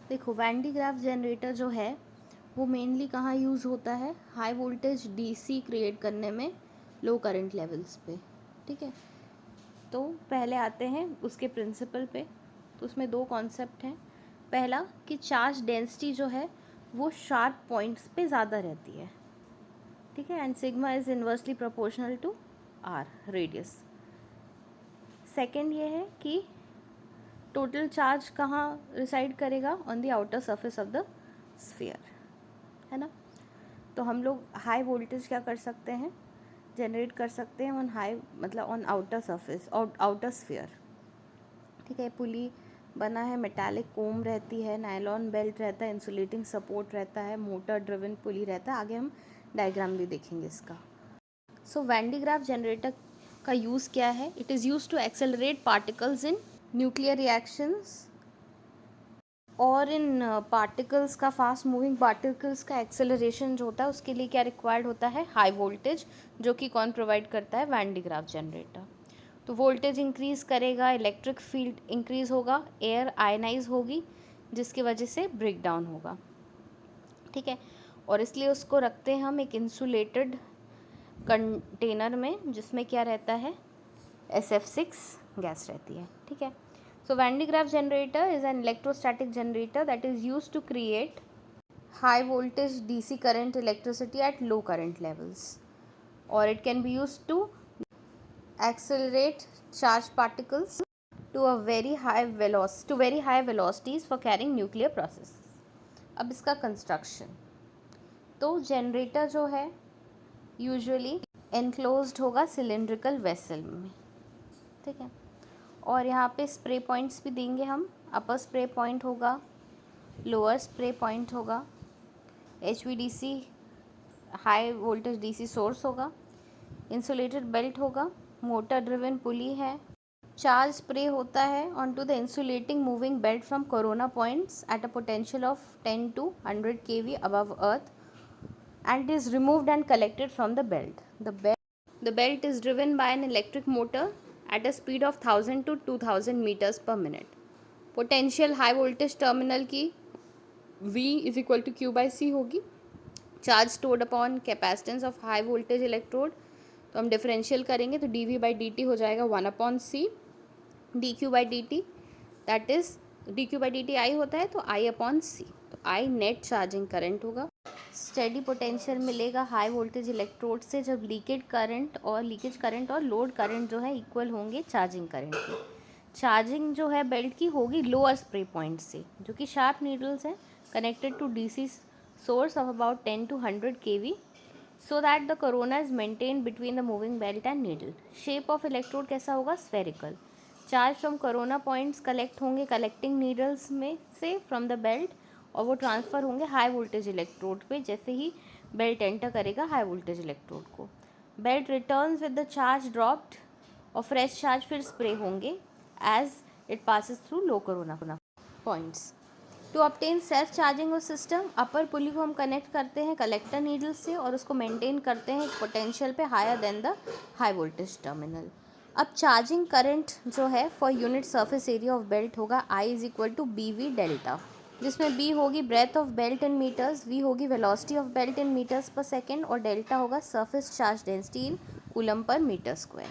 देखो van de Graaff generator जो है वो मेनली कहाँ यूज़ होता है, हाई वोल्टेज डीसी क्रिएट करने में लो करंट लेवल्स पे। ठीक है, तो पहले आते हैं उसके प्रिंसिपल पे। तो उसमें दो कॉन्सेप्ट हैं। पहला कि चार्ज डेंसिटी जो है वो शार्प पॉइंट्स पे ज़्यादा रहती है। ठीक है, and sigma is inversely proportional to R radius. Second ये है कि टोटल चार्ज कहाँ रिसाइड करेगा, on the outer surface of the sphere, है ना। तो हम लोग हाई वोल्टेज क्या कर सकते हैं, जनरेट कर सकते हैं ऑन हाई, मतलब on outer surface, outer sphere. ठीक है, पुली बना है, मेटालिक कोम रहती है, नायलॉन बेल्ट रहता है, इंसुलेटिंग सपोर्ट रहता है, मोटर ड्रिवन पुली रहता है। आगे हम डायग्राम भी देखेंगे इसका। So Van de Graaff generator का यूज़ क्या है, it is use to accelerate particles in nuclear reactions, और इन पार्टिकल्स का, फास्ट मूविंग पार्टिकल्स का एक्सेलरेशन जो होता है उसके लिए क्या रिक्वायर्ड होता है, हाई वोल्टेज, जो कि कौन प्रोवाइड करता है, वैन डी ग्राफ जनरेटर। तो वोल्टेज इंक्रीज करेगा, इलेक्ट्रिक फील्ड इंक्रीज होगा, एयर आयनाइज होगी जिसकी वजह से ब्रेक डाउन होगा। ठीक है, और इसलिए उसको रखते हैं हम एक इंसुलेटेड कंटेनर में जिसमें क्या रहता है, SF6 गैस रहती है। ठीक है, so Van de Graaff generator is an electrostatic generator that is used to create high voltage DC current electricity at low current levels, or it can be used to accelerate charged particles to very high velocities for carrying nuclear processes. अब इसका construction, तो generator जो है usually enclosed होगा cylindrical vessel में। ठीक है, और यहाँ पे स्प्रे पॉइंट्स भी देंगे हम। अपर स्प्रे पॉइंट होगा, लोअर स्प्रे पॉइंट होगा, HVDC high voltage DC source होगा, इंसुलेटेड बेल्ट होगा, मोटर ड्रिवन पुली है। चार्ज स्प्रे होता है on to the insulating moving belt from corona points at a potential of 10 to 100 kV above earth, and is removed and collected from the belt. The belt is driven by an electric motor at a speed of 1000 to 2000 meters per minute. Potential high voltage terminal की V is equal to Q by C होगी. Charge stored upon capacitance of high voltage electrode, तो हम differential करेंगे तो dV by dt हो जाएगा 1/C dQ by dt, that is dQ by dt I होता है तो I/C, तो I नेट चार्जिंग करंट होगा। स्टेडी पोटेंशियल मिलेगा हाई वोल्टेज इलेक्ट्रोड से जब लीकेज करंट और लोड करंट जो है इक्वल होंगे चार्जिंग करंट के। चार्जिंग जो है बेल्ट की होगी लोअर स्प्रे पॉइंट से, जो कि शार्प नीडल्स हैं connected to DC source of about 10 to 100 kV, so that the corona is maintain between the moving belt and needle. Shape of electrode कैसा होगा, spherical. Charge from corona points collect होंगे collecting needles में से from the belt, और वो transfer होंगे high voltage electrode पे जैसे ही बेल्ट एंटर करेगा हाई वोल्टेज इलेक्ट्रोड को। Belt returns with the charge dropped, और फ्रेश चार्ज फिर स्प्रे होंगे as it passes through low corona points. To obtain self charging of system, upper pulley को हम कनेक्ट करते हैं कलेक्टर नीडल से और उसको मेंटेन करते हैं पोटेंशियल पे higher than the high voltage terminal. अब चार्जिंग करंट जो है for unit surface area of belt होगा I is equal to BV delta, जिसमें B होगी breadth of belt in metres, V होगी velocity of belt in metres per second, और delta होगा surface charge density in coulomb per metre square.